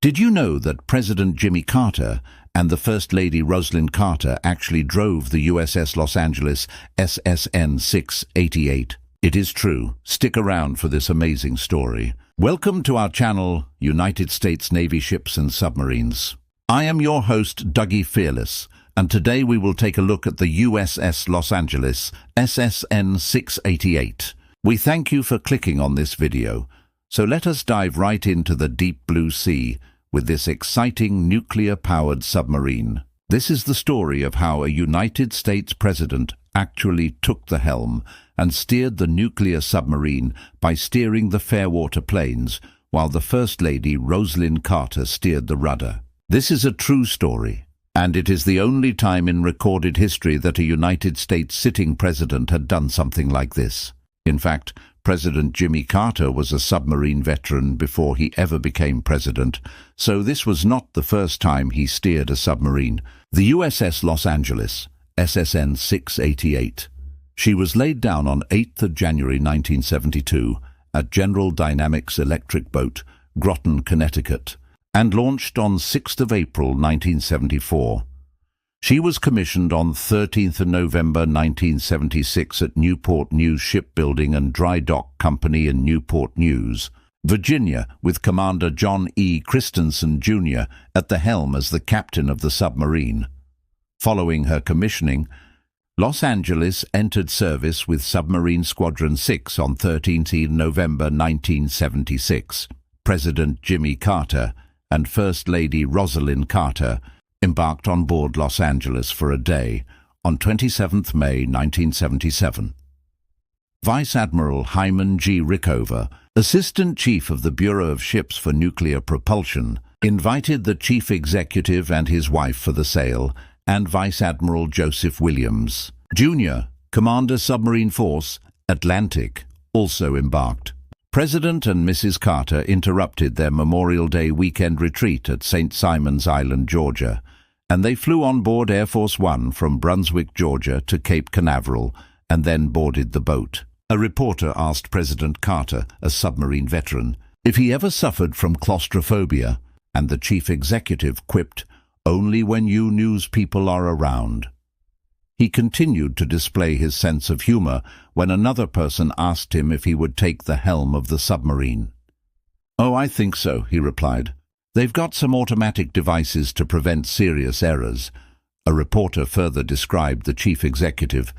Did you know that President Jimmy Carter and the First Lady Rosalynn Carter actually drove the USS Los Angeles SSN 688? It is true. Stick around for this amazing story. Welcome to our channel, United States Navy Ships and Submarines. I am your host, Dougie Fearless, and today we will take a look at the USS Los Angeles SSN 688. We thank you for clicking on this video. So let us dive right into the deep blue sea with this exciting nuclear-powered submarine. This is the story of how a United States president actually took the helm and steered the nuclear submarine by steering the fairwater planes, while the First Lady Rosalynn Carter steered the rudder. This is a true story, and it is the only time in recorded history that a United States sitting president had done something like this. In fact, President Jimmy Carter was a submarine veteran before he ever became president, so this was not the first time he steered a submarine. The USS Los Angeles SSN 688. She was laid down on 8th of January 1972 at General Dynamics Electric Boat, Groton, Connecticut, and launched on 6th of April 1974. She was commissioned on 13th of November 1976 at Newport News Shipbuilding and Dry Dock Company in Newport News, Virginia, with Commander John E. Christensen, Jr. at the helm as the captain of the submarine. Following her commissioning, Los Angeles entered service with Submarine Squadron 6 on 13th November 1976. President Jimmy Carter and First Lady Rosalynn Carter embarked on board Los Angeles for a day on 27th May 1977. Vice Admiral Hyman G. Rickover, Assistant Chief of the Bureau of Ships for Nuclear Propulsion, invited the Chief Executive and his wife for the sail, and Vice Admiral Joseph Williams, Jr., Commander Submarine Force, Atlantic, also embarked. President and Mrs. Carter interrupted their Memorial Day weekend retreat at St. Simon's Island, Georgia, and they flew on board Air Force One from Brunswick, Georgia to Cape Canaveral and then boarded the boat. A reporter asked President Carter, a submarine veteran, if he ever suffered from claustrophobia, and the chief executive quipped, "Only when you news people are around." He continued to display his sense of humor when another person asked him if he would take the helm of the submarine. "Oh, I think so," he replied. "They've got some automatic devices to prevent serious errors." A reporter further described the chief executive,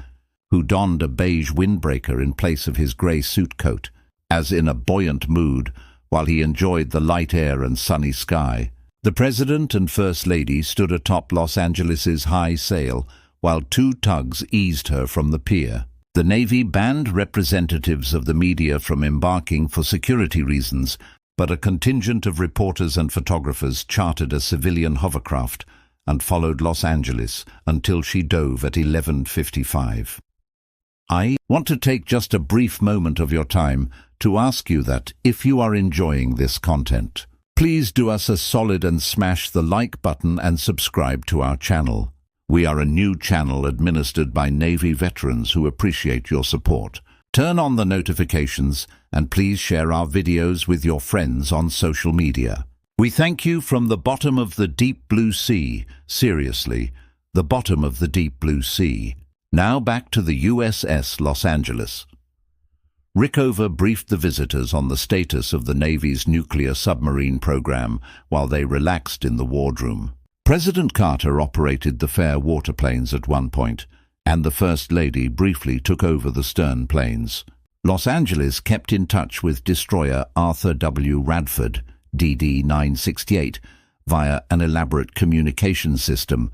who donned a beige windbreaker in place of his grey suit coat, as in a buoyant mood while he enjoyed the light air and sunny sky. The President and First Lady stood atop Los Angeles's high sail while two tugs eased her from the pier. The Navy banned representatives of the media from embarking for security reasons, but a contingent of reporters and photographers chartered a civilian hovercraft and followed Los Angeles until she dove at 11:55. I want to take just a brief moment of your time to ask you that if you are enjoying this content, please do us a solid and smash the like button and subscribe to our channel. We are a new channel administered by Navy veterans who appreciate your support. Turn on the notifications and please share our videos with your friends on social media. We thank you from the bottom of the deep blue sea. Seriously, the bottom of the deep blue sea. Now back to the USS Los Angeles. Rickover briefed the visitors on the status of the Navy's nuclear submarine program while they relaxed in the wardroom. President Carter operated the fairwater planes at one point, and the First Lady briefly took over the stern planes. Los Angeles kept in touch with destroyer Arthur W. Radford, DD-968, via an elaborate communication system,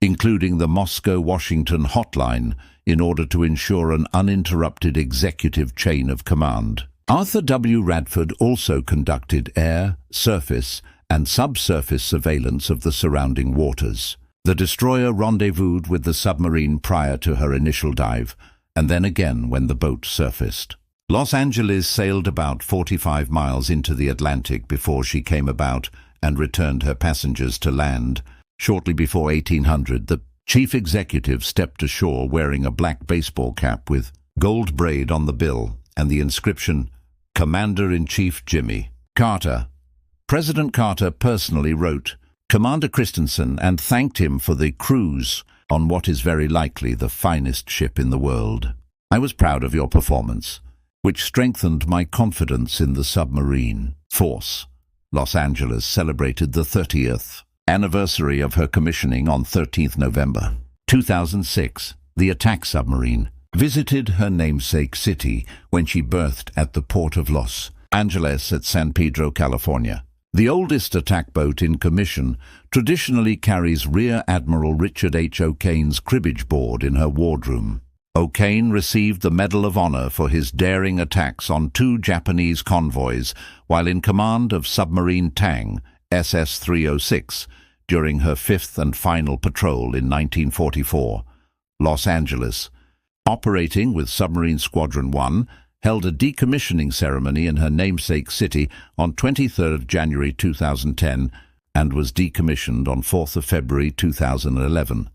including the Moscow-Washington hotline, in order to ensure an uninterrupted executive chain of command. Arthur W. Radford also conducted air, surface, and subsurface surveillance of the surrounding waters. The destroyer rendezvoused with the submarine prior to her initial dive, and then again when the boat surfaced. Los Angeles sailed about 45 miles into the Atlantic before she came about and returned her passengers to land. Shortly before 1800, the chief executive stepped ashore wearing a black baseball cap with gold braid on the bill and the inscription, "Commander-in-Chief Jimmy Carter, President Carter personally wrote Commander Christensen and thanked him for the cruise on what is very likely the finest ship in the world. I was proud of your performance, which strengthened my confidence in the submarine force. Los Angeles celebrated the 30th anniversary of her commissioning on 13th November 2006. The attack submarine visited her namesake city when she berthed at the port of Los Angeles at San Pedro, California. The oldest attack boat in commission traditionally carries Rear Admiral Richard H. O'Kane's cribbage board in her wardroom. O'Kane received the Medal of Honor for his daring attacks on 2 Japanese convoys while in command of submarine Tang, SS-306, during her 5th and final patrol in 1944. Los Angeles, operating with Submarine Squadron 1, held a decommissioning ceremony in her namesake city on 23 January 2010 and was decommissioned on 4 February 2011.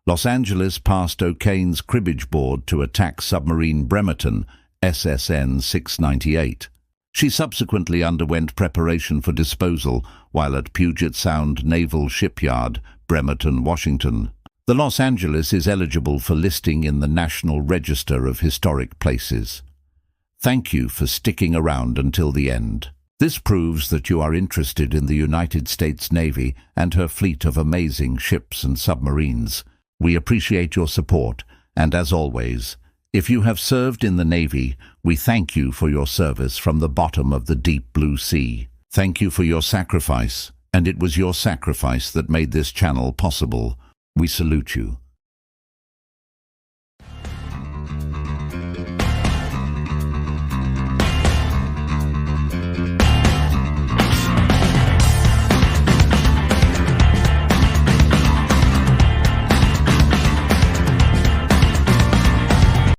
Los Angeles passed O'Kane's cribbage board to attack submarine Bremerton, SSN 698. She subsequently underwent preparation for disposal while at Puget Sound Naval Shipyard, Bremerton, Washington. The Los Angeles is eligible for listing in the National Register of Historic Places. Thank you for sticking around until the end. This proves that you are interested in the United States Navy and her fleet of amazing ships and submarines. We appreciate your support, and as always, if you have served in the Navy, we thank you for your service from the bottom of the deep blue sea. Thank you for your sacrifice, and it was your sacrifice that made this channel possible. We salute you.